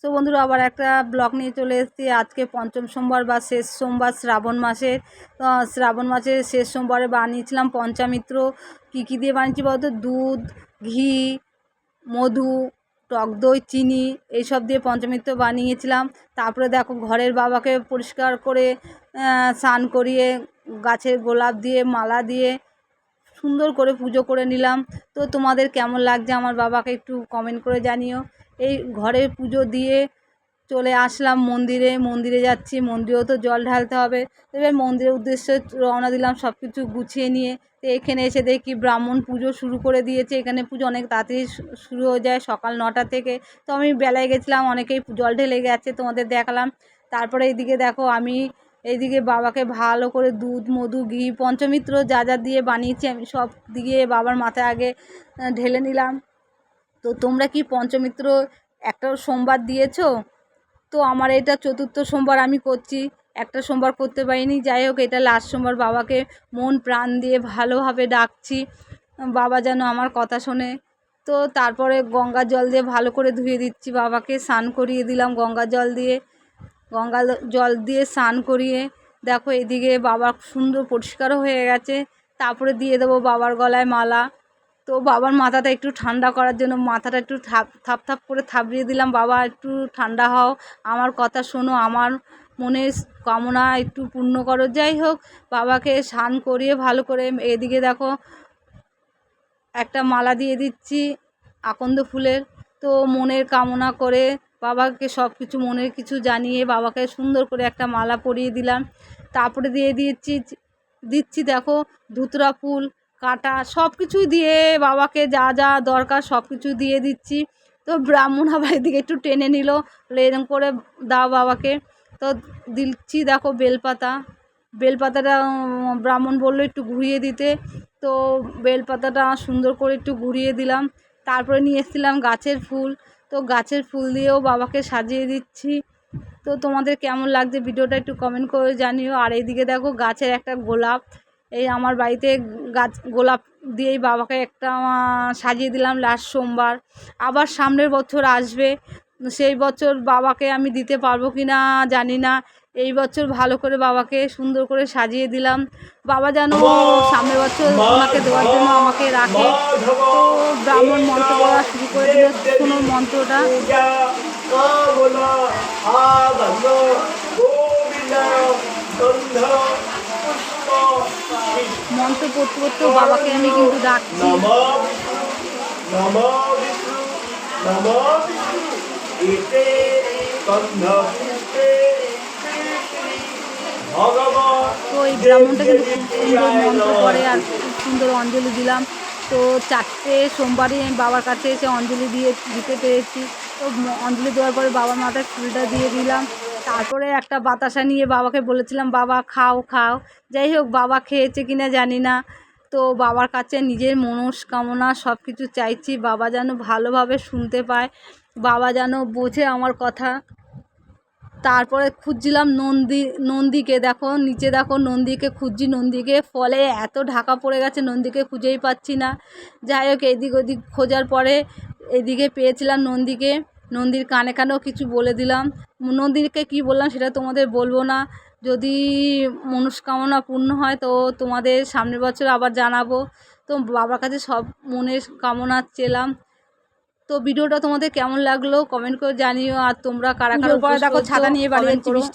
So বন্ধুরা আবার একটা ব্লগ নিয়ে চলে এসেছি। আজকে পঞ্চম সোমবার বা শেষ সোমবার শ্রাবণ মাসের। শ্রাবণ মাসের শেষ সোমবারে বানিয়েছিলাম পঞ্চামৃত। কী দিয়ে বানিয়েছি বলতো? দুধ, ঘি, মধু, টক দই, চিনি এইসব দিয়ে পঞ্চামৃত বানিয়েছিলাম। তারপরে দেখো ঘরের বাবাকে পরিষ্কার করে স্নান করিয়ে গাছের গোলাপ দিয়ে মালা দিয়ে সুন্দর করে পুজো করে নিলাম। তো তোমাদের কেমন লাগছে আমার বাবাকে একটু কমেন্ট করে জানিও। এই ঘরে পুজো দিয়ে চলে আসলাম মন্দিরে যাচ্ছি। মন্দিরেও তো জল ঢালতে হবে। এবার মন্দিরের উদ্দেশ্যে রওনা দিলাম সব কিছু গুছিয়ে নিয়ে। তো এখানে এসে দেখি ব্রাহ্মণ পুজো শুরু করে দিয়েছে। এখানে পুজো অনেক তাড়াতাড়ি শুরু হয়ে যায়, সকাল 9টা থেকে। তো আমি বেলায় গেছিলাম, অনেকেই জল ঢেলে গেছে, তোমাদের দেখালাম। তারপরে এইদিকে দেখো আমি এইদিকে বাবাকে ভালো করে দুধ, মধু, ঘি, পঞ্চমিত্র যা যা দিয়ে বানিয়েছি আমি সব দিয়ে বাবার মাথায় আগে ঢেলে নিলাম। তো তোমরা কি পঞ্চমিত্র একটা সোমবার দিয়েছো? তো আমার এটা চতুর্থ সোমবার আমি করছি, একটা সোমবার করতে পারিনি। যাই হোক, এটা লাস্ট সোমবার। বাবাকে মন প্রাণ দিয়ে ভালোভাবে ডাকছি, বাবা যেন আমার কথা শোনে। তো তারপরে গঙ্গা জল দিয়ে ভালো করে ধুয়ে দিচ্ছি বাবাকে, স্নান করিয়ে দিলাম গঙ্গা জল দিয়ে স্নান করিয়ে। দেখো এদিকে বাবা সুন্দর পরিষ্কারও হয়ে গেছে। তারপরে দিয়ে দেবো বাবার গলায় মালা। তো বাবার মাথাটা একটু ঠান্ডা করার জন্য মাথাটা একটু থাপ করে থাপড়িয়ে দিলাম। বাবা একটু ঠান্ডা হও, আমার কথা শোনো, আমার মনের কামনা একটু পূর্ণ করো। যাই হোক, বাবাকে স্নান করিয়ে ভালো করে এদিকে দেখো একটা মালা দিয়ে দিচ্ছি আকন্দ ফুলের। তো মনের কামনা করে বাবাকে সব কিছু মনের কিছু জানিয়ে বাবাকে সুন্দর করে একটা মালা পরিয়ে দিলাম। তারপরে দিচ্ছি দেখো ধুতরা ফুল, কাটা, সব কিছু দিয়ে বাবাকে যা যা দরকার সব কিছু দিয়ে দিচ্ছি। তো ব্রাহ্মণ আবার এদিকে একটু টেনে নিল, এরকম করে দাও বাবাকে। তো দিচ্ছি দেখো বেলপাতাটা ব্রাহ্মণ বললো একটু ঘুরিয়ে দিতে। তো বেলপাতাটা সুন্দর করে একটু ঘুরিয়ে দিলাম। তারপরে নিয়ে এসেছিলাম গাছের ফুল। তো গাছের ফুল দিয়েও বাবাকে সাজিয়ে দিচ্ছি। তো তোমাদের কেমন লাগছে ভিডিওটা একটু কমেন্ট করে জানিও। আর এইদিকে দেখো গাছের একটা গোলাপ, এই আমার বাড়িতে গাছ গোলাপ দিয়েই বাবাকে একটা সাজিয়ে দিলাম লাস্ট সোমবার। আবার সামনের বছর আসবে, সেই বছর বাবাকে আমি দিতে পারবো কি না জানি না। এই বছর ভালো করে বাবাকে সুন্দর করে সাজিয়ে দিলাম। বাবা যেন সামনের বছর ওনাকে দেওয়ার জন্য আমাকে রাখে। তো ব্রাহ্মণ মন্ত্র পড়া শুরু করে দিল। কোনো মন্ত্রটা মন্ত্র পড়তে পড়তেও বাবাকে আমি কিন্তু ডাকছি। তো এই ব্রাহ্মণটা কিন্তু খুব সুন্দর মন্ত্র পড়ে আর খুব সুন্দর অঞ্জলি দিলাম। তো 4টে সোমবারই আমি বাবার কাছে এসে অঞ্জলি দিতে পেরেছি। তো অঞ্জলি দেওয়ার পরে বাবার মাথায় ফুলটা দিয়ে দিলাম। তারপরে একটা বাতাসা নিয়ে বাবাকে বলেছিলাম বাবা খাও। যাই হোক, বাবা খেয়েছে কিনা জানি না। তো বাবার কাছে নিজের মনস্কামনা সব কিছু চাইছি, বাবা যেন ভালোভাবে শুনতে পায়, বাবা যেন বোঝে আমার কথা। তারপরে খুঁজছিলাম নন্দীকে, দেখো নিচে দেখো নন্দীকে খুঁজছি। নন্দীকে ফলে এত ঢাকা পড়ে গেছে, নন্দীকে খুঁজেই পাচ্ছি না। যাই হোক, এদিক ওদিক খোঁজার পরে এদিকে পেয়েছিলাম নন্দীর কানেও কিছু বলে দিলাম। নন্দীকে কি বললাম সেটা তোমাদের বলবো না। যদি মনস্কামনা পূর্ণ হয় তো তোমাদের সামনের বছর আবার জানাবো। তো বাবার কাছে সব মনের কামনা চেলাম। তো ভিডিওটা তোমাদের কেমন লাগলো কমেন্ট করে জানিও। আর তোমরা কারা কারা পরে দেখো ছাতা নিয়ে বাড়ি যাচ্ছি, বৃষ্টি